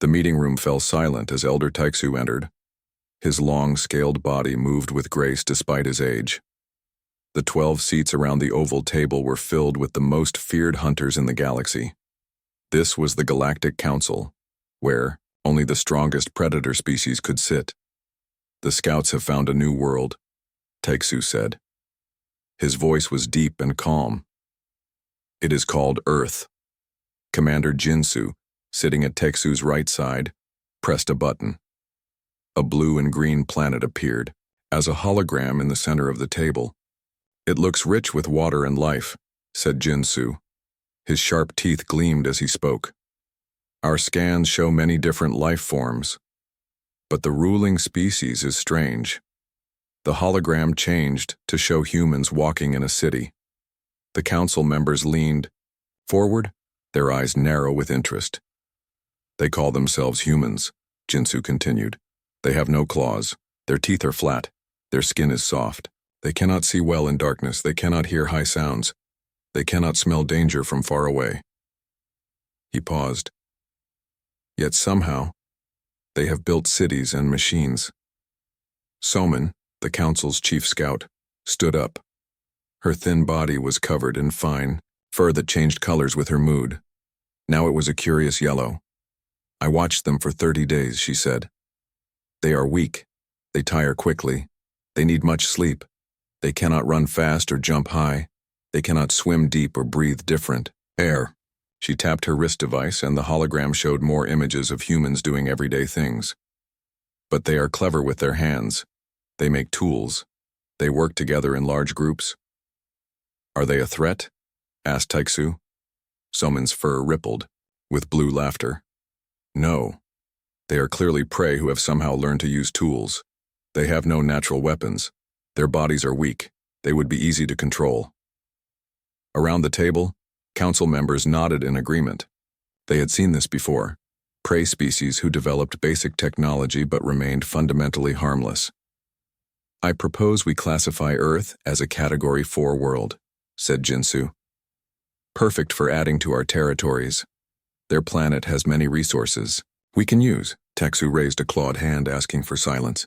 The meeting room fell silent as Elder Taixu entered. His long, scaled body moved with grace despite his age. The 12 seats around the oval table were filled with the most feared hunters in the galaxy. This was the Galactic Council, where only the strongest predator species could sit. "The scouts have found a new world," Taixu said. His voice was deep and calm. "It is called Earth." Commander Jinsu, sitting at Taixu's right side, pressed a button. A blue and green planet appeared, as a hologram in the center of the table. "It looks rich with water and life," said Jinsu. His sharp teeth gleamed as he spoke. "Our scans show many different life forms, but the ruling species is strange." The hologram changed to show humans walking in a city. The council members leaned forward, their eyes narrow with interest. "They call themselves humans," Jinsu continued. "They have no claws, their teeth are flat, their skin is soft. They cannot see well in darkness, they cannot hear high sounds. They cannot smell danger from far away." He paused. "Yet somehow, they have built cities and machines." Soman, the council's chief scout, stood up. Her thin body was covered in fine fur that changed colors with her mood. Now it was a curious yellow. "I watched them for 30 days, she said. "They are weak. They tire quickly. They need much sleep. They cannot run fast or jump high. They cannot swim deep or breathe different air." She tapped her wrist device and the hologram showed more images of humans doing everyday things. "But they are clever with their hands. They make tools. They work together in large groups." "Are they a threat?" asked Taixu. Soman's fur rippled, with blue laughter. "No. They are clearly prey who have somehow learned to use tools. They have no natural weapons. Their bodies are weak. They would be easy to control." Around the table, council members nodded in agreement. They had seen this before. Prey species who developed basic technology but remained fundamentally harmless. "I propose we classify Earth as a Category 4 world," said Jinsu. "Perfect for adding to our territories. Their planet has many resources we can use." Taixu raised a clawed hand asking for silence.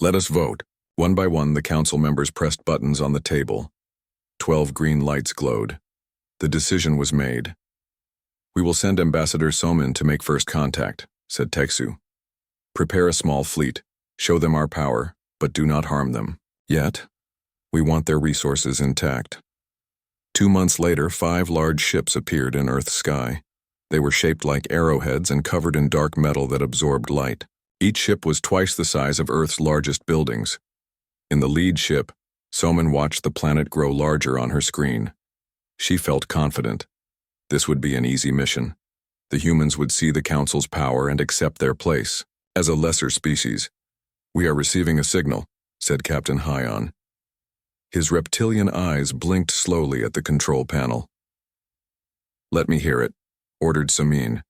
"Let us vote." One by one, the council members pressed buttons on the table. 12 green lights glowed. The decision was made. "We will send Ambassador Soman to make first contact," said Taixu. "Prepare a small fleet. Show them our power, but do not harm them. Yet, we want their resources intact." 2 months later, 5 large ships appeared in Earth's sky. They were shaped like arrowheads and covered in dark metal that absorbed light. Each ship was twice the size of Earth's largest buildings. In the lead ship, Soman watched the planet grow larger on her screen. She felt confident. This would be an easy mission. The humans would see the Council's power and accept their place as a lesser species. "We are receiving a signal," said Captain Hyon. His reptilian eyes blinked slowly at the control panel. "Let me hear it," ordered Samin.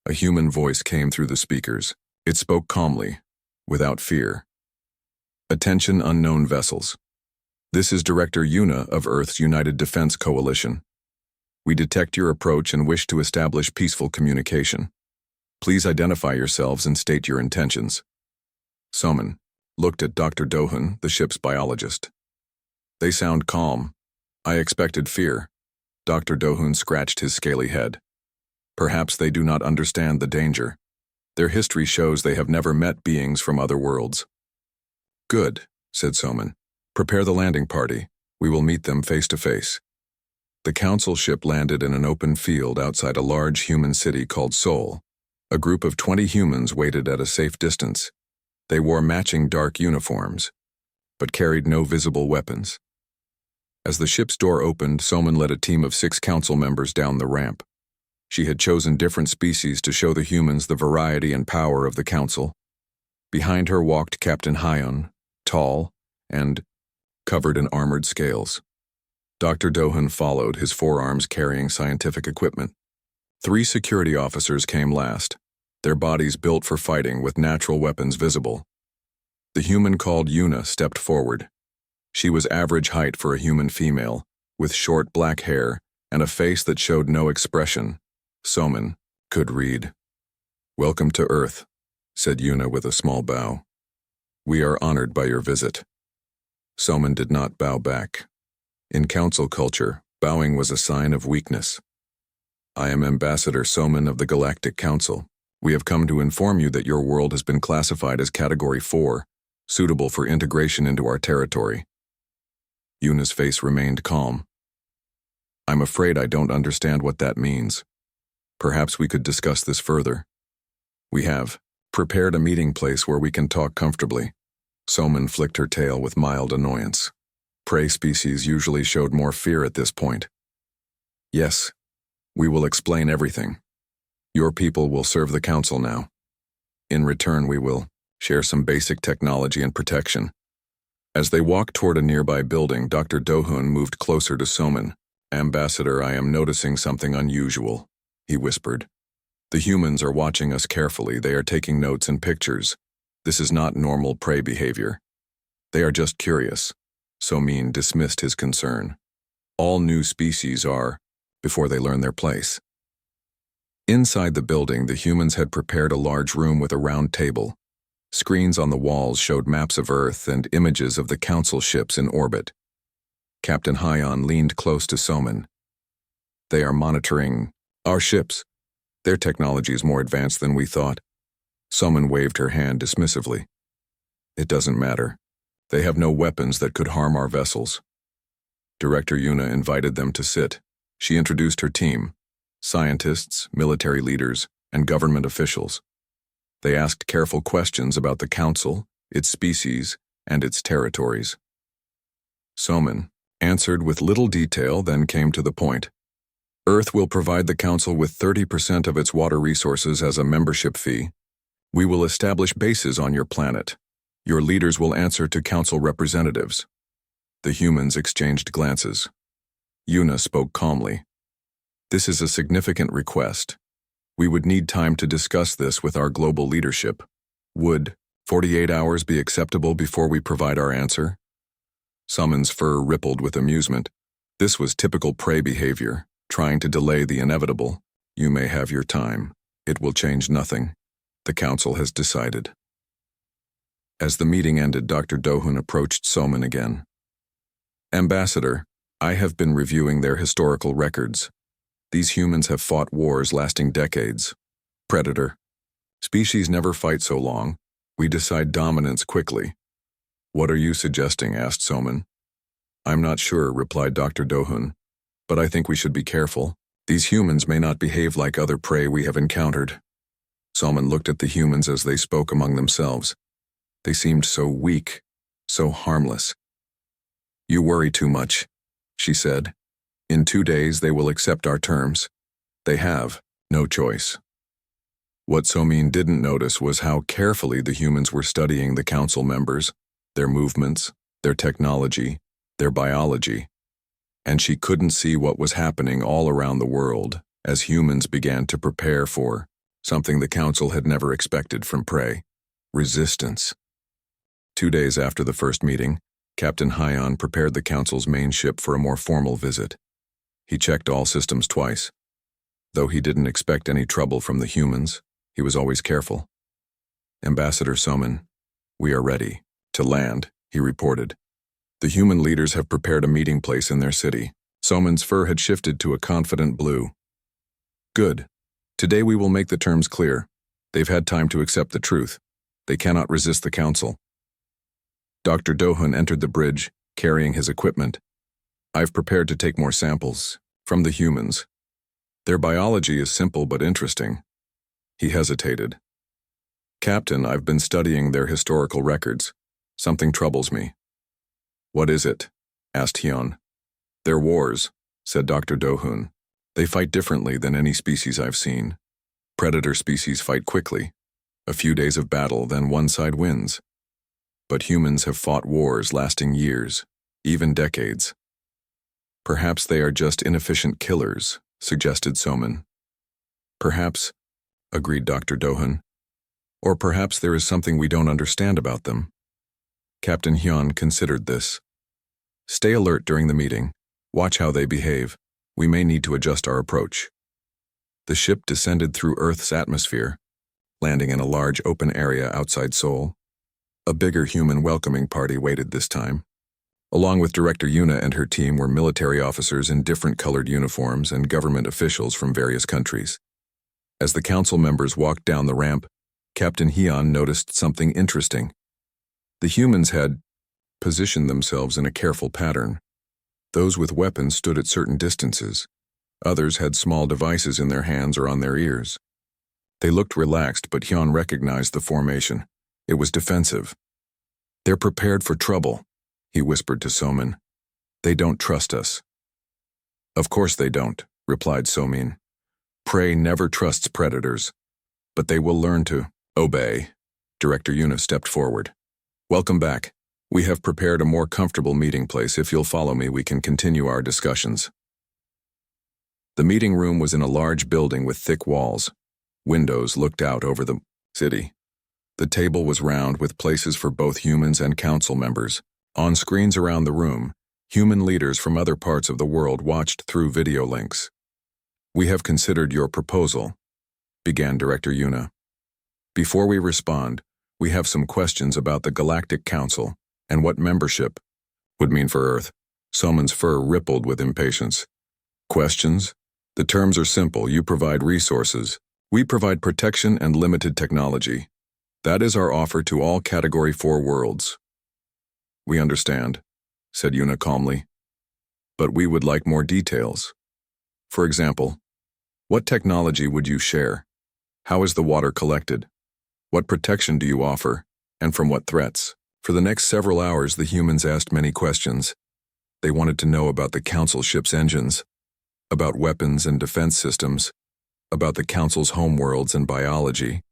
A human voice came through the speakers. It spoke calmly, without fear. "Attention, unknown vessels. This is Director Yuna of Earth's United Defense Coalition. We detect your approach and wish to establish peaceful communication. Please identify yourselves and state your intentions." Soman looked at Dr. Dohun, the ship's biologist. "They sound calm. I expected fear." Dr. Dohun scratched his scaly head. "Perhaps they do not understand the danger. Their history shows they have never met beings from other worlds." "Good," said Soman. "Prepare the landing party. We will meet them face to face." The council ship landed in an open field outside a large human city called Seoul. A group of 20 humans waited at a safe distance. They wore matching dark uniforms, but carried no visible weapons. As the ship's door opened, Soman led a team of 6 council members down the ramp. She had chosen different species to show the humans the variety and power of the council. Behind her walked Captain Hyon, tall and covered in armored scales. Dr. Dohun followed, his forearms carrying scientific equipment. 3 security officers came last, their bodies built for fighting with natural weapons visible. The human called Yuna stepped forward. She was average height for a human female, with short black hair and a face that showed no expression. Soman could read. "Welcome to Earth," said Yuna with a small bow. "We are honored by your visit." Soman did not bow back. In council culture, bowing was a sign of weakness. "I am Ambassador Soman of the Galactic Council. We have come to inform you that your world has been classified as Category 4, suitable for integration into our territory." Yuna's face remained calm. "I'm afraid I don't understand what that means. Perhaps we could discuss this further." "We have prepared a meeting place where we can talk comfortably." Soman flicked her tail with mild annoyance. Prey species usually showed more fear at this point. "Yes, we will explain everything. Your people will serve the council now. In return, we will share some basic technology and protection." As they walked toward a nearby building, Dr. Dohun moved closer to Soman. "Ambassador, I am noticing something unusual," he whispered. "The humans are watching us carefully. They are taking notes and pictures. This is not normal prey behavior. They are just curious." Somin dismissed his concern. "All new species are, before they learn their place." Inside the building, the humans had prepared a large room with a round table. Screens on the walls showed maps of Earth and images of the council ships in orbit. Captain Hyon leaned close to Soman. "They are monitoring our ships. Their technology is more advanced than we thought." Soman waved her hand dismissively. "It doesn't matter. They have no weapons that could harm our vessels." Director Yuna invited them to sit. She introduced her team: scientists, military leaders, and government officials. They asked careful questions about the council, its species, and its territories. Soman answered with little detail, then came to the point. "Earth will provide the council with 30% of its water resources as a membership fee. We will establish bases on your planet. Your leaders will answer to council representatives." The humans exchanged glances. Yuna spoke calmly. "This is a significant request. We would need time to discuss this with our global leadership. Would 48 hours be acceptable before we provide our answer?" Soman's fur rippled with amusement. This was typical prey behavior, trying to delay the inevitable. "You may have your time. It will change nothing. The council has decided." As the meeting ended, Dr. Dohun approached Soman again. "Ambassador, I have been reviewing their historical records. These humans have fought wars lasting decades. Predator. Species never fight so long. We decide dominance quickly." "What are you suggesting?" asked Soman. "I'm not sure," replied Dr. Dohun, "but I think we should be careful. These humans may not behave like other prey we have encountered." Soman looked at the humans as they spoke among themselves. They seemed so weak, so harmless. "You worry too much," she said. "In 2 days they will accept our terms. They have no choice." What Somin didn't notice was how carefully the humans were studying the council members, their movements, their technology, their biology. And she couldn't see what was happening all around the world as humans began to prepare for something the council had never expected from prey: resistance. 2 days after the first meeting, Captain Hyon prepared the council's main ship for a more formal visit. He checked all systems twice. Though he didn't expect any trouble from the humans, he was always careful. "Ambassador Soman, we are ready to land," he reported. "The human leaders have prepared a meeting place in their city." Soman's fur had shifted to a confident blue. "Good. Today we will make the terms clear. They've had time to accept the truth. They cannot resist the council." Dr. Dohun entered the bridge, carrying his equipment. "I've prepared to take more samples from the humans. Their biology is simple but interesting." He hesitated. "Captain, I've been studying their historical records. Something troubles me." "What is it?" asked Hyon. "Their wars," said Dr. Dohun. "They fight differently than any species I've seen. Predator species fight quickly. A few days of battle, then one side wins. But humans have fought wars lasting years, even decades." "Perhaps they are just inefficient killers," suggested Soman. "Perhaps," agreed Dr. Dohun. "Or perhaps there is something we don't understand about them." Captain Hyon considered this. "Stay alert during the meeting. Watch how they behave. We may need to adjust our approach." The ship descended through Earth's atmosphere. landing in a large open area outside Seoul. A bigger human welcoming party waited this time. Along with Director Yuna and her team were military officers in different colored uniforms and government officials from various countries. As the council members walked down the ramp, Captain Hyun noticed something interesting. The humans had positioned themselves in a careful pattern. Those with weapons stood at certain distances. Others had small devices in their hands or on their ears. They looked relaxed, but Hyun recognized the formation. It was defensive. "They're prepared for trouble," he whispered to Somin. "They don't trust us." "Of course they don't," replied Somin. "Prey never trusts predators, but they will learn to obey." Director Yuna stepped forward. "Welcome back. We have prepared a more comfortable meeting place. If you'll follow me, we can continue our discussions." The meeting room was in a large building with thick walls. Windows looked out over the city. The table was round with places for both humans and council members. On screens around the room, human leaders from other parts of the world watched through video links. "We have considered your proposal," began Director Yuna. "Before we respond, we have some questions about the Galactic Council and what membership would mean for Earth." Soman's fur rippled with impatience. "Questions? The terms are simple. You provide resources. We provide protection and limited technology. That is our offer to all Category 4 worlds." "We understand," said Yuna calmly. "But we would like more details. For example, what technology would you share? How is the water collected? What protection do you offer, and from what threats?" For the next several hours, the humans asked many questions. They wanted to know about the Council ship's engines, about weapons and defense systems, about the Council's homeworlds and biology,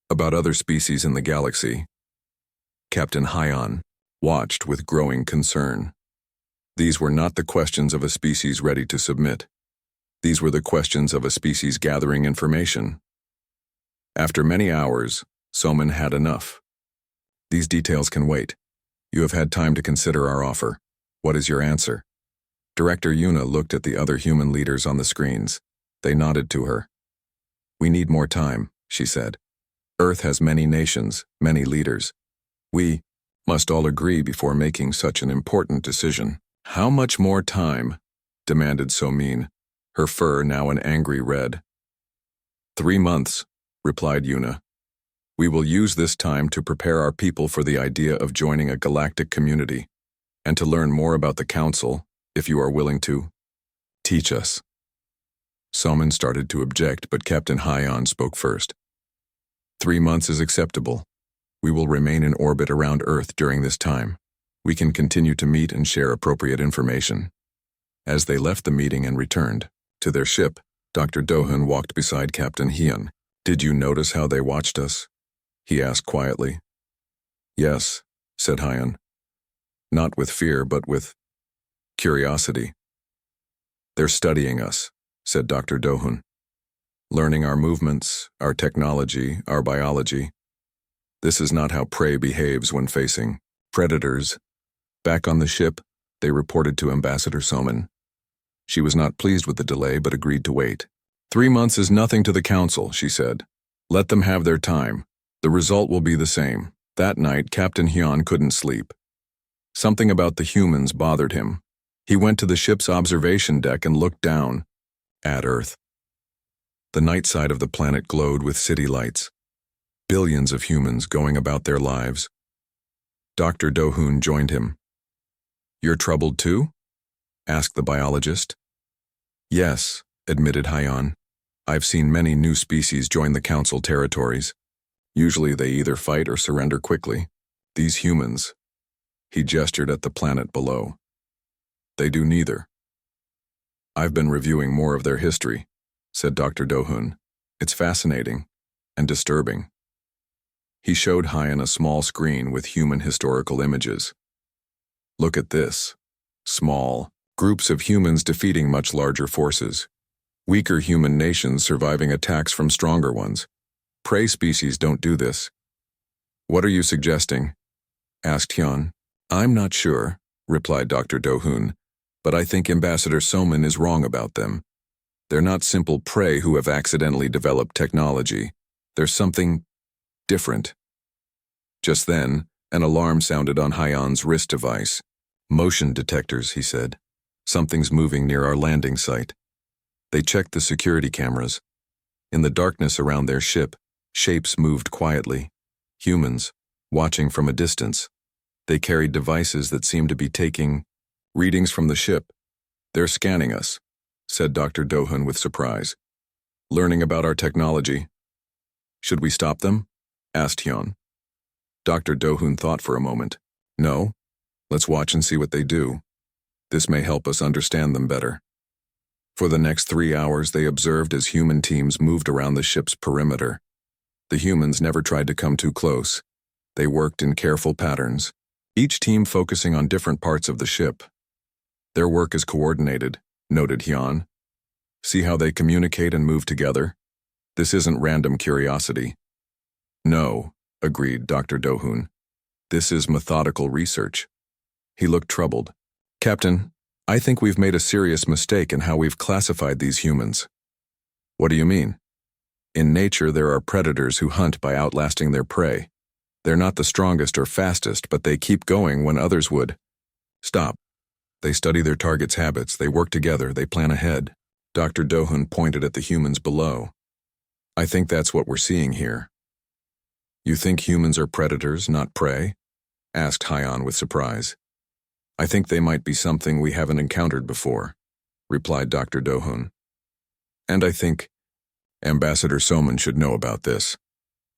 about other species in the galaxy. Captain Hyun watched with growing concern. These were not the questions of a species ready to submit. These were the questions of a species gathering information. After many hours, Soman had enough. "These details can wait. You have had time to consider our offer. What is your answer?" Director Yuna looked at the other human leaders on the screens. They nodded to her. "We need more time," she said. "Earth has many nations, many leaders. We must all agree before making such an important decision." "How much more time?" demanded Somin, her fur now an angry red. 3 months, replied Yuna. "We will use this time to prepare our people for the idea of joining a galactic community, and to learn more about the Council, if you are willing to teach us." Somin started to object, but Captain Hyun spoke first. 3 months is acceptable. We will remain in orbit around Earth during this time. We can continue to meet and share appropriate information. As they left the meeting and returned to their ship, Dr. Dohun walked beside Captain Hyun. "Did you notice how they watched us?" he asked quietly. "Yes," said Hyun. "Not with fear, but with curiosity." "They're studying us," said Dr. Dohun. "Learning our movements, our technology, our biology. This is not how prey behaves when facing predators." Back on the ship, they reported to Ambassador Somin. She was not pleased with the delay, but agreed to wait. 3 months is nothing to the Council, she said. "Let them have their time. The result will be the same." That night, Captain Hyun couldn't sleep. Something about the humans bothered him. He went to the ship's observation deck and looked down at Earth. The night side of the planet glowed with city lights. Billions of humans going about their lives. Dr. Dohun joined him. "You're troubled too?" asked the biologist. "Yes," admitted Hyun. "I've seen many new species join the Council territories. Usually they either fight or surrender quickly. These humans," he gestured at the planet below, "they do neither." "I've been reviewing more of their history," said Dr. Dohun. "It's fascinating and disturbing." He showed Hyun a small screen with human historical images. "Look at this. Small groups of humans defeating much larger forces. Weaker human nations surviving attacks from stronger ones. Prey species don't do this." "What are you suggesting?" asked Hyun. "I'm not sure," replied Dr. Dohun, "but I think Ambassador Somin is wrong about them. They're not simple prey who have accidentally developed technology. There's something different. Just then, an alarm sounded on Hyon's wrist device. Motion detectors, he said. Something's moving near our landing site. They checked the security cameras. In the darkness around their ship, shapes moved quietly. Humans, watching from a distance. They carried devices that seemed to be taking readings from the ship. They're scanning us, said Dr. Dohun with surprise. Learning about our technology. Should we stop them? Asked Hyun. Dr. Dohun thought for a moment. No, let's watch and see what they do. This may help us understand them better. For the next 3 hours, they observed as human teams moved around the ship's perimeter. The humans never tried to come too close. They worked in careful patterns, each team focusing on different parts of the ship. Their work is coordinated, noted Hyun. See how they communicate and move together? This isn't random curiosity. No, agreed Dr. Dohun. This is methodical research. He looked troubled. Captain, I think we've made a serious mistake in how we've classified these humans. What do you mean? In nature, there are predators who hunt by outlasting their prey. They're not the strongest or fastest, but they keep going when others would. Stop. They study their target's habits, they work together, they plan ahead. Dr. Dohun pointed at the humans below. I think that's what we're seeing here. You think humans are predators, not prey? Asked Hyun with surprise. I think they might be something we haven't encountered before, replied Dr. Dohun. And I think Ambassador Soman should know about this.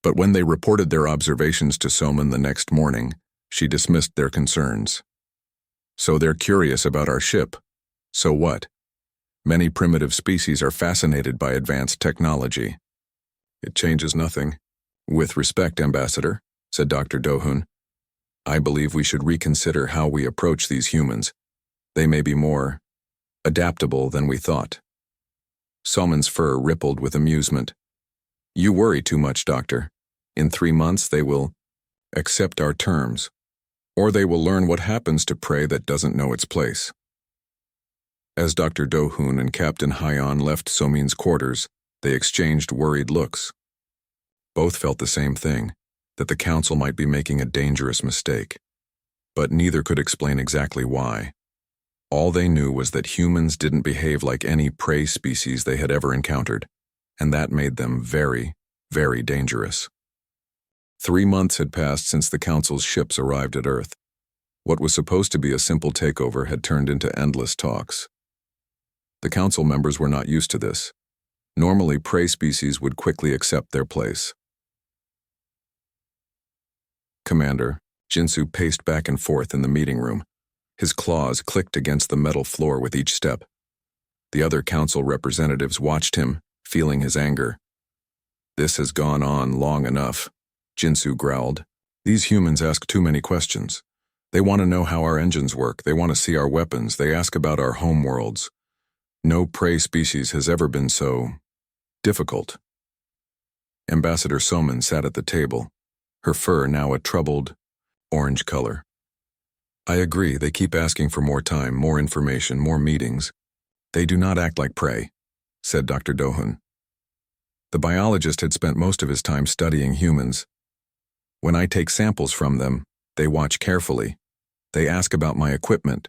But when they reported their observations to Soman the next morning, she dismissed their concerns. So they're curious about our ship. So what? Many primitive species are fascinated by advanced technology. It changes nothing. With respect, Ambassador, said Dr. Dohun, I believe we should reconsider how we approach these humans. They may be more adaptable than we thought. Soman's fur rippled with amusement. You worry too much, Doctor. In 3 months they will accept our terms, or they will learn what happens to prey that doesn't know its place. As Dr. Dohun and Captain Hyun left Somin's quarters, they exchanged worried looks. Both felt the same thing, that the Council might be making a dangerous mistake. But neither could explain exactly why. All they knew was that humans didn't behave like any prey species they had ever encountered, and that made them very, very dangerous. 3 months had passed since the Council's ships arrived at Earth. What was supposed to be a simple takeover had turned into endless talks. The Council members were not used to this. Normally, prey species would quickly accept their place. Commander, Jinsu paced back and forth in the meeting room. His claws clicked against the metal floor with each step. The other Council representatives watched him, feeling his anger. This has gone on long enough, Jinsu growled. These humans ask too many questions. They want to know how our engines work, they want to see our weapons, they ask about our home worlds. No prey species has ever been so difficult. Ambassador Soman sat at the table, her fur now a troubled orange color. I agree, they keep asking for more time, more information, more meetings. They do not act like prey, said Dr. Dohun. The biologist had spent most of his time studying humans. When I take samples from them, they watch carefully. They ask about my equipment.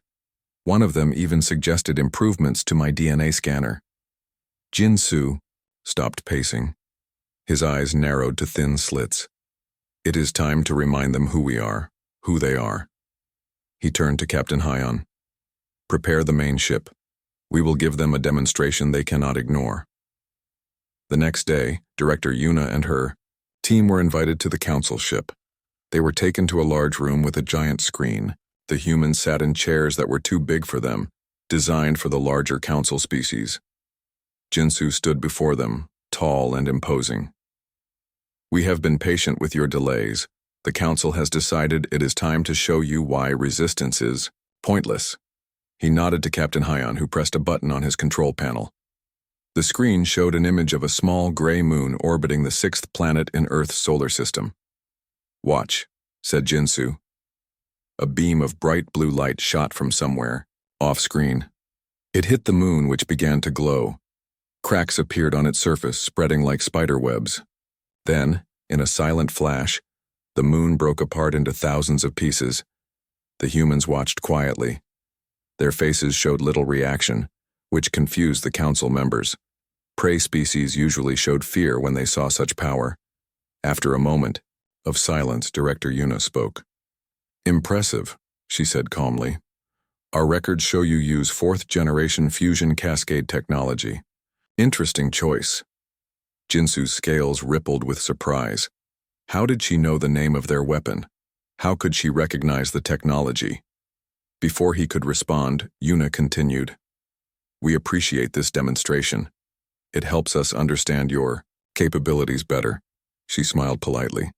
One of them even suggested improvements to my DNA scanner. Jinsu stopped pacing. His eyes narrowed to thin slits. It is time to remind them who we are, who they are. He turned to Captain Hyun. Prepare the main ship. We will give them a demonstration they cannot ignore. The next day, Director Yuna and her team were invited to the Council ship. They were taken to a large room with a giant screen. The humans sat in chairs that were too big for them, designed for the larger Council species. Jinsu stood before them, tall and imposing. We have been patient with your delays. The Council has decided it is time to show you why resistance is pointless. He nodded to Captain Hyun, who pressed a button on his control panel. The screen showed an image of a small gray moon orbiting the 6th planet in Earth's solar system. Watch, said Jinsu. A beam of bright blue light shot from somewhere, off-screen. It hit the moon, which began to glow. Cracks appeared on its surface, spreading like spider webs. Then, in a silent flash, the moon broke apart into thousands of pieces. The humans watched quietly. Their faces showed little reaction, which confused the council members. Prey species usually showed fear when they saw such power. After a moment of silence, Director Yuna spoke. "Impressive," she said calmly. "Our records show you use fourth-generation fusion cascade technology. Interesting choice." Jinsu's scales rippled with surprise. How did she know the name of their weapon? How could she recognize the technology? Before he could respond, Yuna continued. "We appreciate this demonstration. It helps us understand your capabilities better." She smiled politely.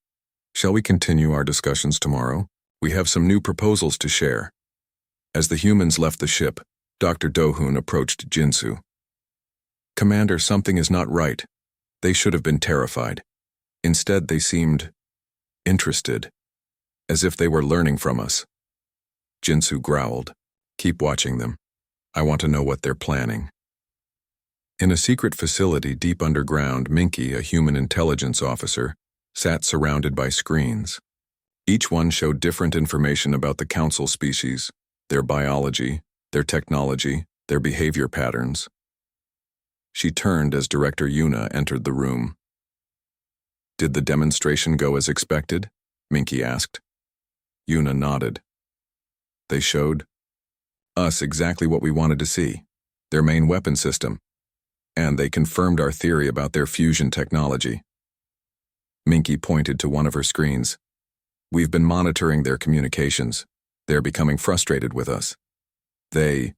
"Shall we continue our discussions tomorrow? We have some new proposals to share." As the humans left the ship, Dr. Dohun approached Jinsu. "Commander, something is not right. They should have been terrified. Instead, they seemed interested, as if they were learning from us." Jinsu growled. "Keep watching them. I want to know what they're planning." In a secret facility deep underground, Minky, a human intelligence officer, sat surrounded by screens. Each one showed different information about the council species, their biology, their technology, their behavior patterns. She turned as Director Yuna entered the room. "Did the demonstration go as expected?" Minky asked. Yuna nodded. "They showed us exactly what we wanted to see, their main weapon system, and they confirmed our theory about their fusion technology." Minky pointed to one of her screens. "We've been monitoring their communications. They're becoming frustrated with us. They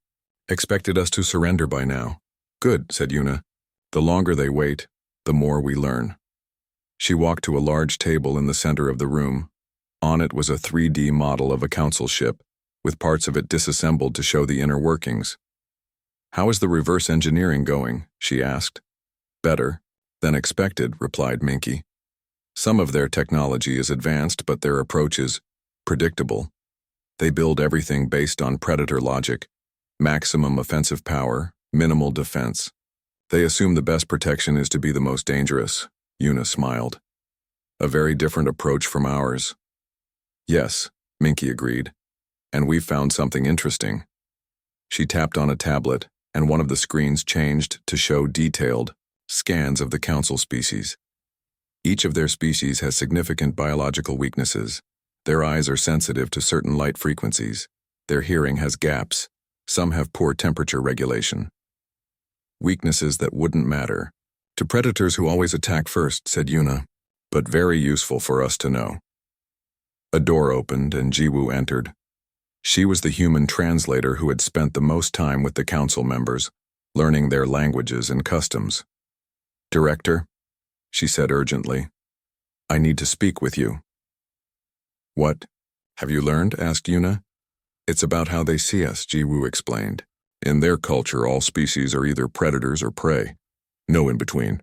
expected us to surrender by now." "Good," said Yuna. "The longer they wait, the more we learn." She walked to a large table in the center of the room. On it was a 3D model of a council ship, with parts of it disassembled to show the inner workings. "How is the reverse engineering going?" she asked. "Better than expected," replied Minky. "Some of their technology is advanced, but their approach is predictable. They build everything based on predator logic, maximum offensive power, minimal defense. They assume the best protection is to be the most dangerous." Yuna smiled. "A very different approach from ours." "Yes," Minky agreed. "And we've found something interesting." She tapped on a tablet, and one of the screens changed to show detailed scans of the council species. Each of their species has significant biological weaknesses. Their eyes are sensitive to certain light frequencies. Their hearing has gaps. Some have poor temperature regulation. "Weaknesses that wouldn't matter to predators who always attack first," said Yuna, "but very useful for us to know." A door opened and Jiwoo entered. She was the human translator who had spent the most time with the council members, learning their languages and customs. "Director," she said urgently, "I need to speak with you." "What have you learned?" asked Yuna. "It's about how they see us," Jiwoo explained. "In their culture, all species are either predators or prey. No in between.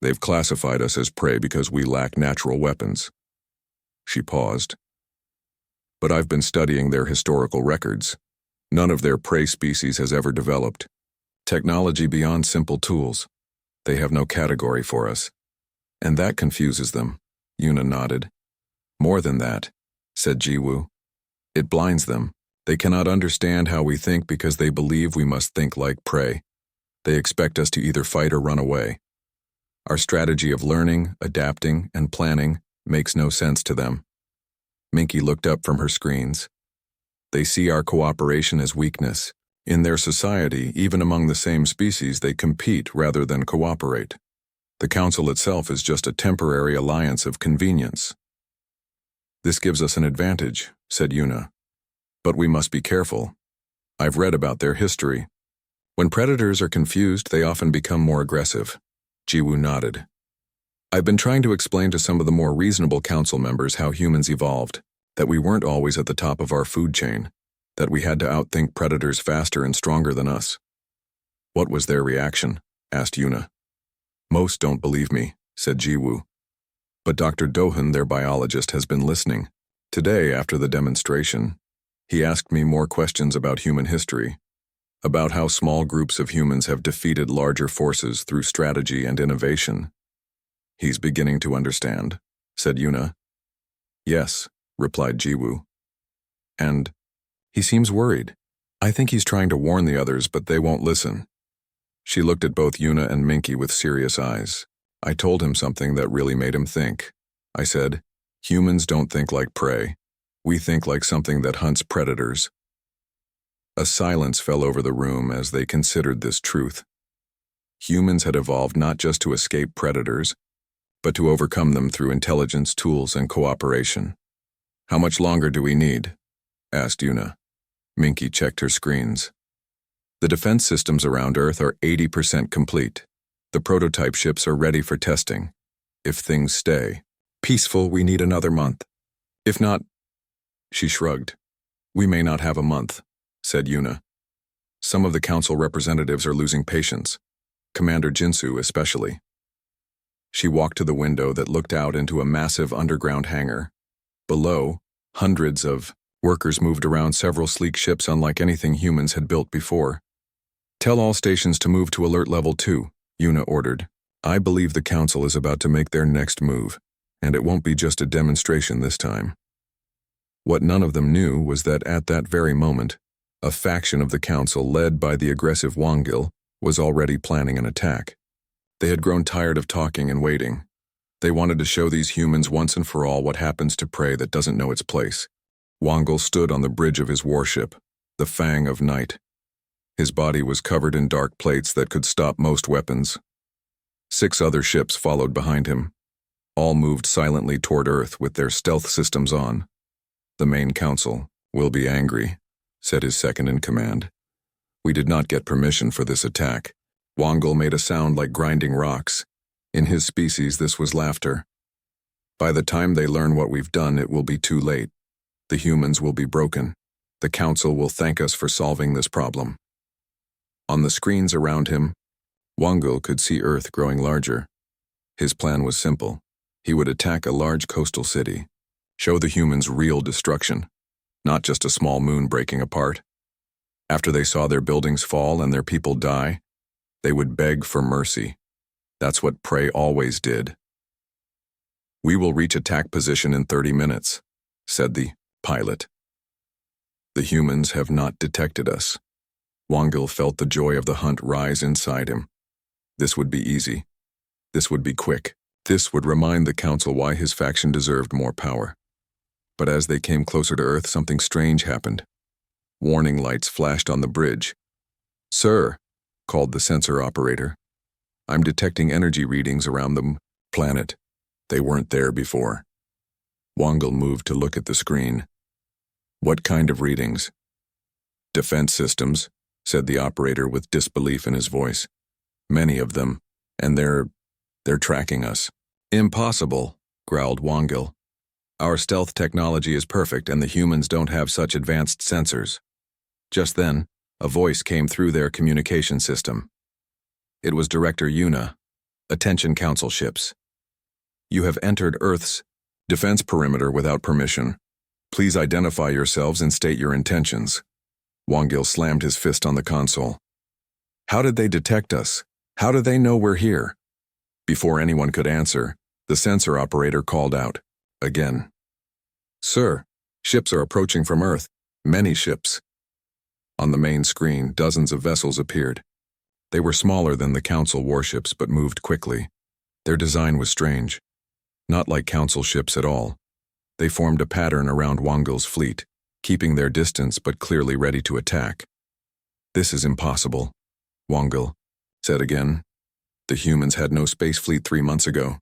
They've classified us as prey because we lack natural weapons." She paused. "But I've been studying their historical records. None of their prey species has ever developed technology beyond simple tools. They have no category for us. And that confuses them." Yuna nodded. "More than that," said Jiwoo. "It blinds them. They cannot understand how we think because they believe we must think like prey. They expect us to either fight or run away. Our strategy of learning, adapting, and planning makes no sense to them." Minky looked up from her screens. "They see our cooperation as weakness. In their society, even among the same species, they compete rather than cooperate. The council itself is just a temporary alliance of convenience." "This gives us an advantage," said Yuna. "But we must be careful. I've read about their history. When predators are confused, they often become more aggressive." Jiwoo nodded. "I've been trying to explain to some of the more reasonable council members how humans evolved, that we weren't always at the top of our food chain, that we had to outthink predators faster and stronger than us." "What was their reaction?" asked Yuna. "Most don't believe me," said Jiwoo. "But Dr. Dohun, their biologist, has been listening. Today, after the demonstration, he asked me more questions about human history, about how small groups of humans have defeated larger forces through strategy and innovation. He's beginning to understand, said Yuna. Yes, replied Jiwoo. And he seems worried. I think he's trying to warn the others, but they won't listen. She looked at both Yuna and Minky with serious eyes. I told him something that really made him think. I said, humans don't think like prey. We think like something that hunts predators. A silence fell over the room as they considered this truth. Humans had evolved not just to escape predators, but to overcome them through intelligence, tools, and cooperation. How much longer do we need? Asked Yuna. Minky checked her screens. The defense systems around Earth are 80% complete. The prototype ships are ready for testing. If things stay peaceful, we need another month. If not, she shrugged. We may not have a month, said Yuna. Some of the council representatives are losing patience, Commander Jinsu especially. She walked to the window that looked out into a massive underground hangar. Below, hundreds of workers moved around several sleek ships unlike anything humans had built before. Tell all stations to move to alert level 2, Yuna ordered. I believe the council is about to make their next move, and it won't be just a demonstration this time. What none of them knew was that at that very moment, a faction of the council led by the aggressive Wangil was already planning an attack. They had grown tired of talking and waiting. They wanted to show these humans once and for all what happens to prey that doesn't know its place. Wangil stood on the bridge of his warship, the Fang of Night. His body was covered in dark plates that could stop most weapons. 6 other ships followed behind him. All moved silently toward Earth with their stealth systems on. The main council will be angry, said his second-in-command. We did not get permission for this attack. Wangil made a sound like grinding rocks. In his species, this was laughter. By the time they learn what we've done, it will be too late. The humans will be broken. The council will thank us for solving this problem. On the screens around him, Wangil could see Earth growing larger. His plan was simple. He would attack a large coastal city, show the humans real destruction, not just a small moon breaking apart. After they saw their buildings fall and their people die, they would beg for mercy. That's what prey always did. We will reach attack position in 30 minutes, said the pilot. The humans have not detected us. Wangil felt the joy of the hunt rise inside him. This would be easy. This would be quick. This would remind the council why his faction deserved more power. But as they came closer to Earth, something strange happened. Warning lights flashed on the bridge. Sir, called the sensor operator. I'm detecting energy readings around the planet. They weren't there before. Wangil moved to look at the screen. What kind of readings? Defense systems, said the operator with disbelief in his voice. Many of them, and they're tracking us. Impossible, growled Wangil. Our stealth technology is perfect and the humans don't have such advanced sensors. Just then, a voice came through their communication system. It was Director Yuna. Attention council ships. You have entered Earth's defense perimeter without permission. Please identify yourselves and state your intentions. Wangil slammed his fist on the console. How did they detect us? How do they know we're here? Before anyone could answer, the sensor operator called out, again. Sir, ships are approaching from Earth. Many ships. On the main screen, dozens of vessels appeared. They were smaller than the Council warships but moved quickly. Their design was strange. Not like Council ships at all. They formed a pattern around Wangil's fleet, keeping their distance but clearly ready to attack. This is impossible, Wangil said again. The humans had no space fleet 3 months ago.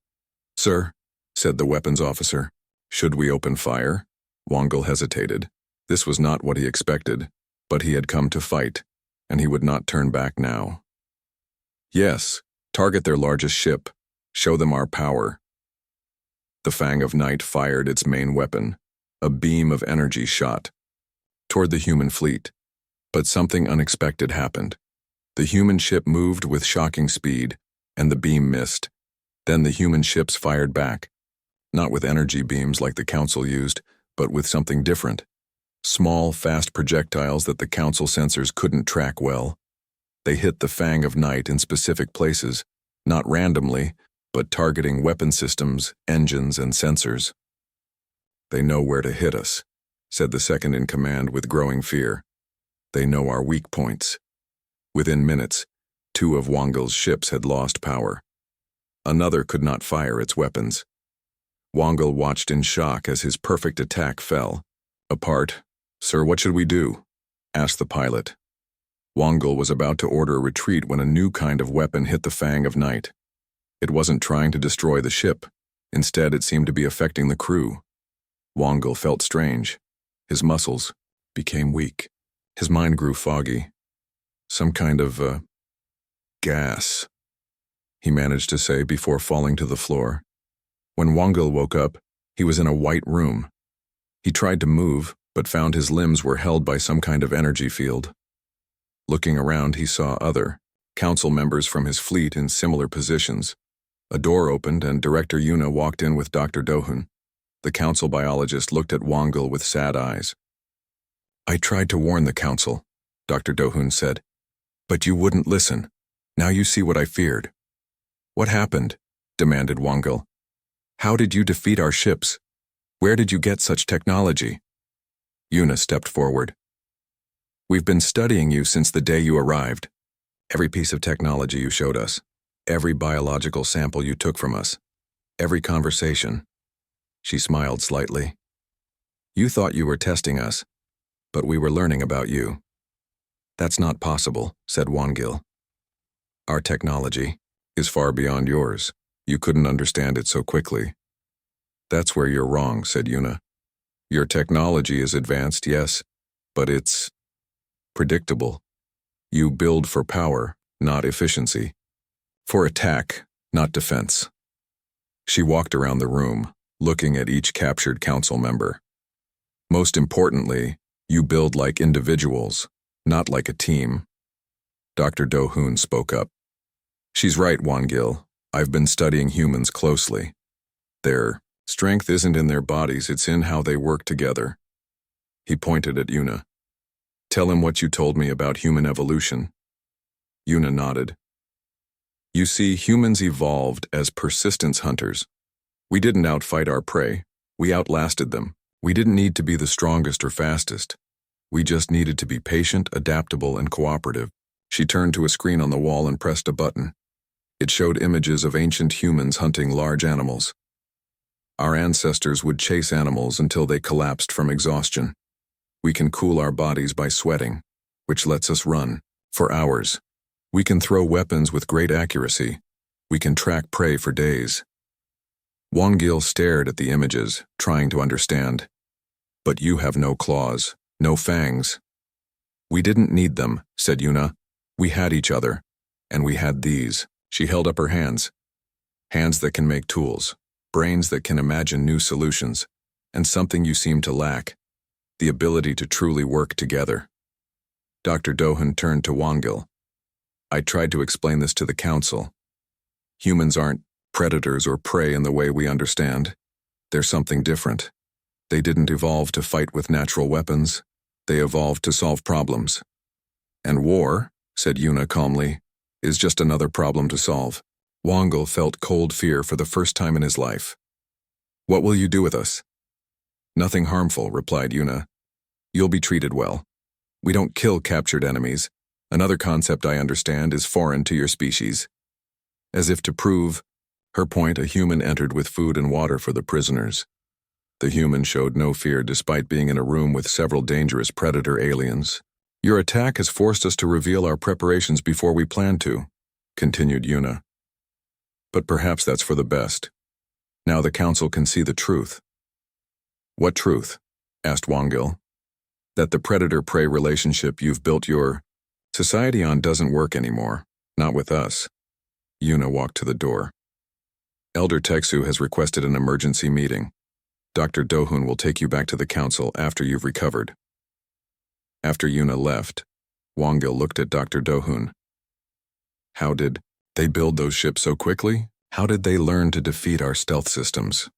Sir, said the weapons officer, should we open fire? Wangil hesitated. This was not what he expected, but he had come to fight, and he would not turn back now. Yes, target their largest ship. Show them our power. The Fang of Night fired its main weapon. A beam of energy shot toward the human fleet. But something unexpected happened. The human ship moved with shocking speed, and the beam missed. Then the human ships fired back. Not with energy beams like the Council used, but with something different. Small, fast projectiles that the Council sensors couldn't track well. They hit the Fang of Night in specific places, not randomly, but targeting weapon systems, engines, and sensors. They know where to hit us, said the second in command with growing fear. They know our weak points. Within minutes, 2 of Wangil's ships had lost power. Another could not fire its weapons. Wangil watched in shock as his perfect attack fell. Apart. "Sir, what should we do?" asked the pilot. Wangil was about to order a retreat when a new kind of weapon hit the fang of night. It wasn't trying to destroy the ship. Instead, it seemed to be affecting the crew. Wangil felt strange. His muscles became weak. His mind grew foggy. "Some kind of, gas," he managed to say before falling to the floor. When Wangil woke up, he was in a white room. He tried to move, but found his limbs were held by some kind of energy field. Looking around, he saw other council members from his fleet in similar positions. A door opened and Director Yuna walked in with Dr. Dohun. The council biologist looked at Wangil with sad eyes. "I tried to warn the council," Dr. Dohun said, "but you wouldn't listen. Now you see what I feared." "What happened?" demanded Wangil. "How did you defeat our ships? Where did you get such technology?" Yuna stepped forward. "We've been studying you since the day you arrived. Every piece of technology you showed us, every biological sample you took from us, every conversation." She smiled slightly. "You thought you were testing us, but we were learning about you." "That's not possible," said Wangil. "Our technology is far beyond yours. You couldn't understand it so quickly." "That's where you're wrong," said Yuna. "Your technology is advanced, yes, but it's predictable. You build for power, not efficiency. For attack, not defense." She walked around the room, looking at each captured council member. "Most importantly, you build like individuals, not like a team." Dr. Dohun spoke up. "She's right, Wangil. I've been studying humans closely. Their strength isn't in their bodies, it's in how they work together." He pointed at Yuna. "Tell him what you told me about human evolution." Yuna nodded. "You see, humans evolved as persistence hunters. We didn't outfight our prey. We outlasted them. We didn't need to be the strongest or fastest. We just needed to be patient, adaptable, and cooperative." She turned to a screen on the wall and pressed a button. It showed images of ancient humans hunting large animals. Our ancestors would chase animals until they collapsed from exhaustion. We can cool our bodies by sweating, which lets us run for hours. We can throw weapons with great accuracy. We can track prey for days. Wangil stared at the images, trying to understand. "But you have no claws, no fangs." "We didn't need them," said Yuna. "We had each other, and we had these." She held up her hands. "Hands that can make tools, brains that can imagine new solutions, and something you seem to lack, the ability to truly work together." Dr. Dohun turned to Wangil. "I tried to explain this to the council. Humans aren't predators or prey in the way we understand. They're something different. They didn't evolve to fight with natural weapons. They evolved to solve problems. And war," said Yuna calmly, "is just another problem to solve." Wangil felt cold fear for the first time in his life. "What will you do with us?" "Nothing harmful," replied Yuna. "You'll be treated well. We don't kill captured enemies. Another concept I understand is foreign to your species." As if to prove her point, a human entered with food and water for the prisoners. The human showed no fear despite being in a room with several dangerous predator aliens. "Your attack has forced us to reveal our preparations before we planned to," continued Yuna. "But perhaps that's for the best. Now the council can see the truth." "What truth?" asked Wangil. "That the predator-prey relationship you've built your society on doesn't work anymore, not with us." Yuna walked to the door. "Elder Teksu has requested an emergency meeting. Dr. Dohun will take you back to the council after you've recovered." After Yuna left, Wangil looked at Dr. Dohun. "How did they build those ships so quickly? How did they learn to defeat our stealth systems?"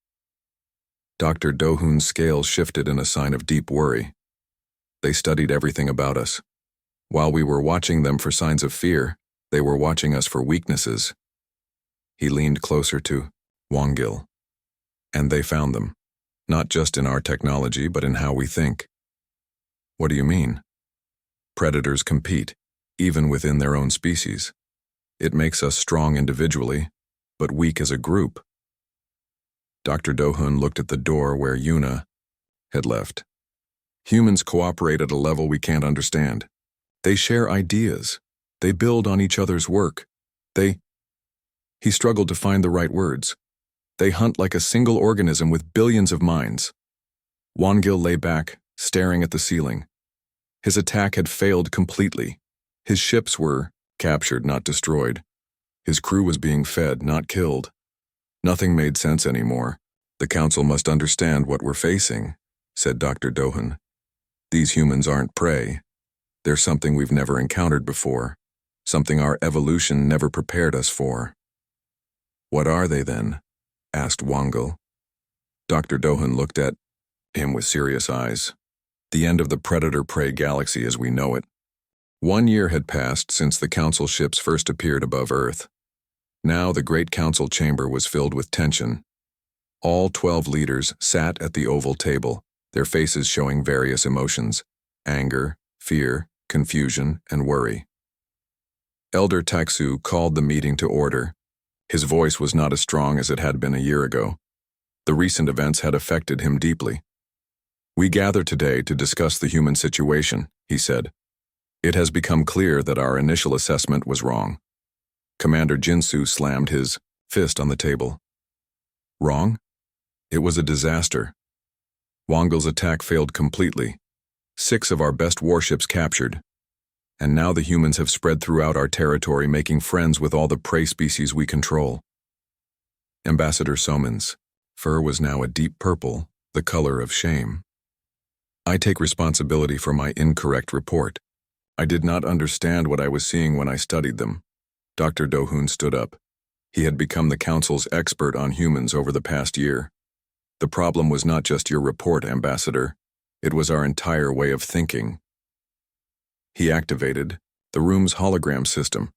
Dr. Dohun's scales shifted in a sign of deep worry. "They studied everything about us. While we were watching them for signs of fear, they were watching us for weaknesses." He leaned closer to Wongil. And they found them, not just in our technology, but in how we think. What do you mean? Predators compete, even within their own species. It makes us strong individually, but weak as a group. Dr. Dohun looked at the door where Yuna had left. Humans cooperate at a level we can't understand. They share ideas. They build on each other's work. He struggled to find the right words. They hunt like a single organism with billions of minds. Wongil lay back, staring at the ceiling. His attack had failed completely. His ships were captured, not destroyed. His crew was being fed, not killed. Nothing made sense anymore. The Council must understand what we're facing, said Dr. Dohun. These humans aren't prey. They're something we've never encountered before, something our evolution never prepared us for. What are they then? Asked Wongil. Dr. Dohun looked at him with serious eyes. The end of the predator-prey galaxy as we know it. 1 year had passed since the Council ships first appeared above Earth. Now the Great Council chamber was filled with tension. All 12 leaders sat at the oval table, their faces showing various emotions: anger, fear, confusion, and worry. Elder Taxu called the meeting to order. His voice was not as strong as it had been a year ago. The recent events had affected him deeply. We gather today to discuss the human situation, he said. It has become clear that our initial assessment was wrong. Commander Jinsu slammed his fist on the table. Wrong? It was a disaster. Wongil's attack failed completely. 6 of our best warships captured. And now the humans have spread throughout our territory, making friends with all the prey species we control. Ambassador Soman's fur was now a deep purple, the color of shame. I take responsibility for my incorrect report. I did not understand what I was seeing when I studied them. Dr. Dohun stood up. He had become the Council's expert on humans over the past year. The problem was not just your report, Ambassador. It was our entire way of thinking. He activated the room's hologram system,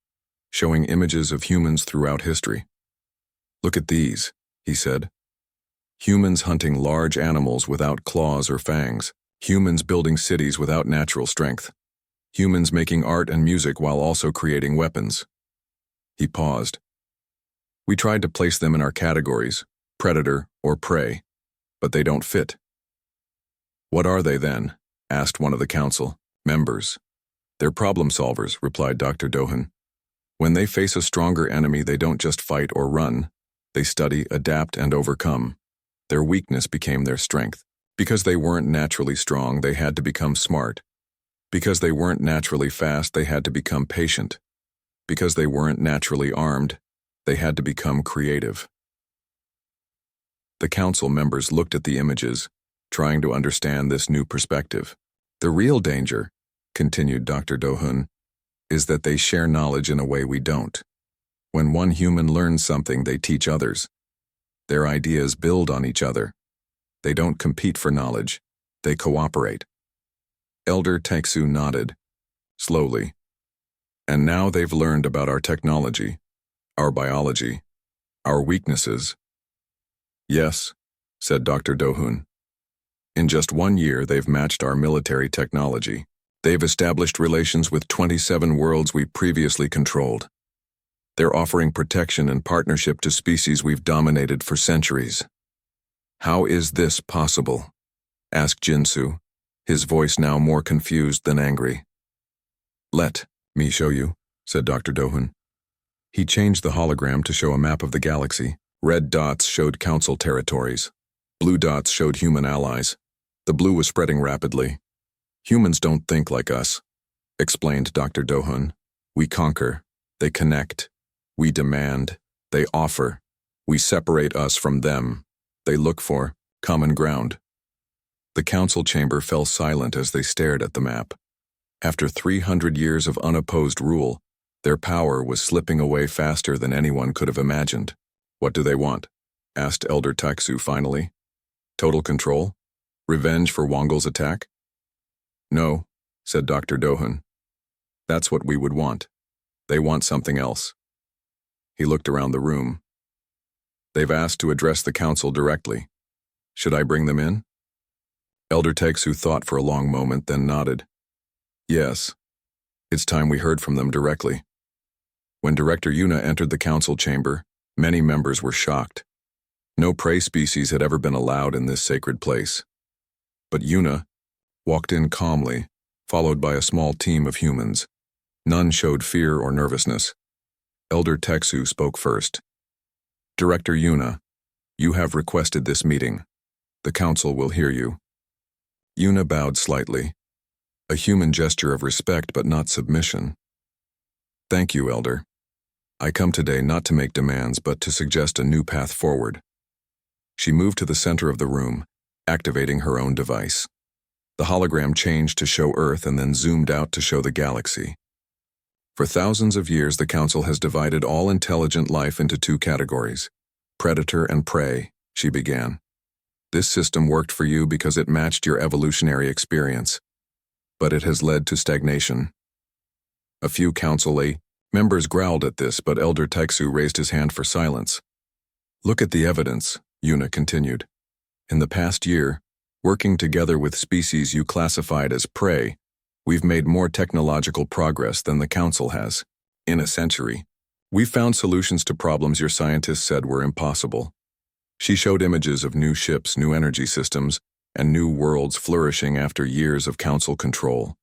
showing images of humans throughout history. Look at these, he said. Humans hunting large animals without claws or fangs. Humans building cities without natural strength. Humans making art and music while also creating weapons. He paused. We tried to place them in our categories, predator or prey, but they don't fit. What are they then? Asked one of the Council members. They're problem solvers, replied Dr. Dohun. When they face a stronger enemy, they don't just fight or run. They study, adapt, and overcome. Their weakness became their strength. Because they weren't naturally strong, they had to become smart. Because they weren't naturally fast, they had to become patient. Because they weren't naturally armed, they had to become creative. The Council members looked at the images, trying to understand this new perspective. The real danger, continued Dr. Dohun, is that they share knowledge in a way we don't. When one human learns something, they teach others. Their ideas build on each other. They don't compete for knowledge. They cooperate. Elder Taixu nodded, slowly. And now they've learned about our technology, our biology, our weaknesses. Yes, said Dr. Dohun. In just 1 year, they've matched our military technology. They've established relations with 27 worlds we previously controlled. They're offering protection and partnership to species we've dominated for centuries. How is this possible? Asked Jinsu, his voice now more confused than angry. Let me show you, said Dr. Dohun. He changed the hologram to show a map of the galaxy. Red dots showed Council territories. Blue dots showed human allies. The blue was spreading rapidly. Humans don't think like us, explained Dr. Dohun. We conquer. They connect. We demand. They offer. We separate us from them. They look for common ground. The Council chamber fell silent as they stared at the map. After 300 years of unopposed rule, their power was slipping away faster than anyone could have imagined. What do they want? Asked Elder Taixu finally. Total control? Revenge for Wongil's attack? No, said Dr. Dohun. That's what we would want. They want something else. He looked around the room. They've asked to address the council directly. Should I bring them in? Elder Tegsu thought for a long moment, then nodded. Yes. It's time we heard from them directly. When Director Yuna entered the council chamber, many members were shocked. No prey species had ever been allowed in this sacred place. But Yuna walked in calmly, followed by a small team of humans. None showed fear or nervousness. Elder Tegsu spoke first. Director Yuna, you have requested this meeting. The council will hear you. Yuna bowed slightly, a human gesture of respect but not submission. Thank you, Elder. I come today not to make demands but to suggest a new path forward. She moved to the center of the room, activating her own device. The hologram changed to show Earth and then zoomed out to show the galaxy. For thousands of years, the Council has divided all intelligent life into two categories, predator and prey, she began. This system worked for you because it matched your evolutionary experience, but it has led to stagnation. A few Council members growled at this, but Elder Tegsu raised his hand for silence. Look at the evidence, Yuna continued. In the past year, working together with species you classified as prey, we've made more technological progress than the Council has. In a century, we've found solutions to problems your scientists said were impossible. She showed images of new ships, new energy systems, and new worlds flourishing after years of Council control.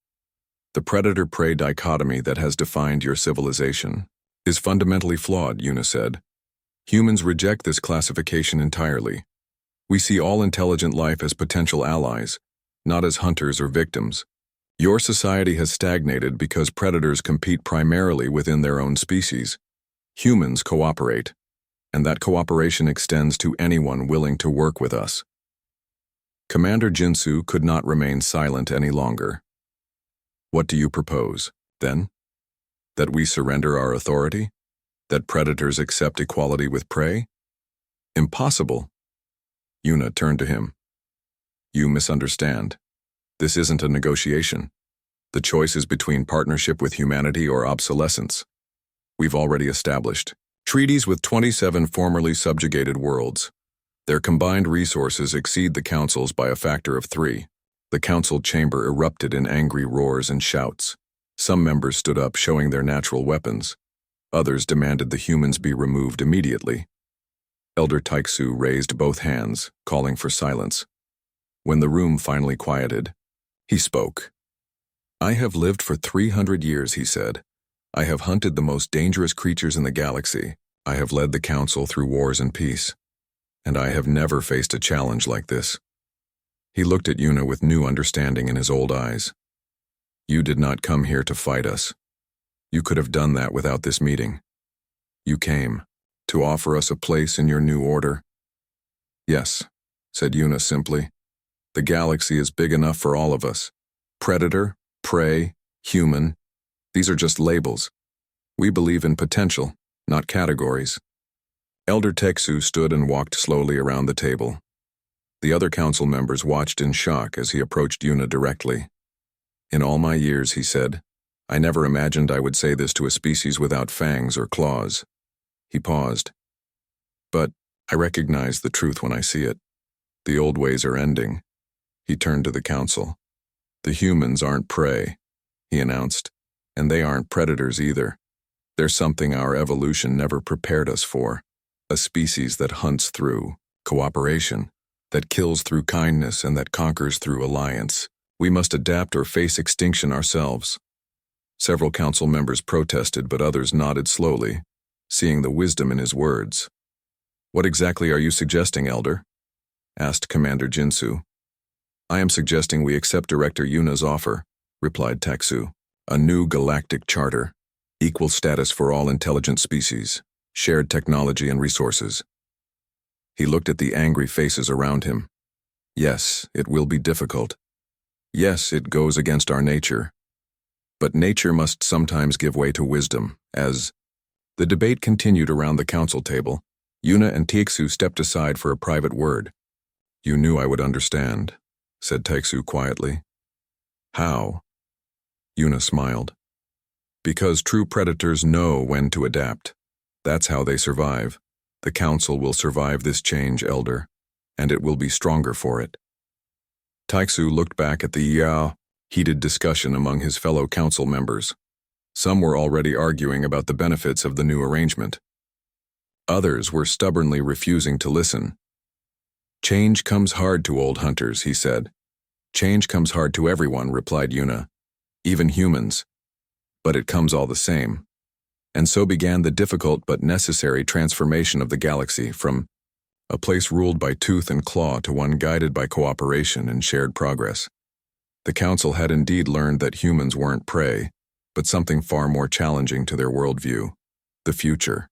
The predator-prey dichotomy that has defined your civilization is fundamentally flawed, Yuna said. Humans reject this classification entirely. We see all intelligent life as potential allies, not as hunters or victims. Your society has stagnated because predators compete primarily within their own species. Humans cooperate, and that cooperation extends to anyone willing to work with us. Commander Jinsu could not remain silent any longer. What do you propose, then? That we surrender our authority? That predators accept equality with prey? Impossible. Yuna turned to him. You misunderstand. This isn't a negotiation. The choice is between partnership with humanity or obsolescence. We've already established treaties with 27 formerly subjugated worlds. Their combined resources exceed the Council's by a factor of 3. The Council chamber erupted in angry roars and shouts. Some members stood up, showing their natural weapons. Others demanded the humans be removed immediately. Elder Tegsu raised both hands, calling for silence. When the room finally quieted, he spoke. I have lived for 300 years, he said. I have hunted the most dangerous creatures in the galaxy. I have led the Council through wars and peace. And I have never faced a challenge like this. He looked at Yuna with new understanding in his old eyes. You did not come here to fight us. You could have done that without this meeting. You came to offer us a place in your new order. Yes, said Yuna simply. The galaxy is big enough for all of us. Predator, prey, human. These are just labels. We believe in potential, not categories. Elder Tegsu stood and walked slowly around the table. The other council members watched in shock as he approached Yuna directly. In all my years, he said, I never imagined I would say this to a species without fangs or claws. He paused. But I recognize the truth when I see it. The old ways are ending. He turned to the council. The humans aren't prey, he announced, and they aren't predators either. They're something our evolution never prepared us for. A species that hunts through cooperation, that kills through kindness, and that conquers through alliance. We must adapt or face extinction ourselves. Several council members protested, but others nodded slowly, seeing the wisdom in his words. What exactly are you suggesting, Elder? Asked Commander Jinsu. I am suggesting we accept Director Yuna's offer, replied Tegsu. A new galactic charter, equal status for all intelligent species, shared technology and resources. He looked at the angry faces around him. Yes, it will be difficult. Yes, it goes against our nature. But nature must sometimes give way to wisdom, as the debate continued around the council table. Yuna and Tegsu stepped aside for a private word. You knew I would understand, said Tegsu quietly. How? Yuna smiled. Because true predators know when to adapt. That's how they survive. The council will survive this change, Elder, and it will be stronger for it. Taixu looked back at the heated discussion among his fellow council members. Some were already arguing about the benefits of the new arrangement. Others were stubbornly refusing to listen. Change comes hard to old hunters, he said. Change comes hard to everyone, replied Yuna. Even humans. But it comes all the same. And so began the difficult but necessary transformation of the galaxy from a place ruled by tooth and claw to one guided by cooperation and shared progress. The council had indeed learned that humans weren't prey, but something far more challenging to their worldview, the future.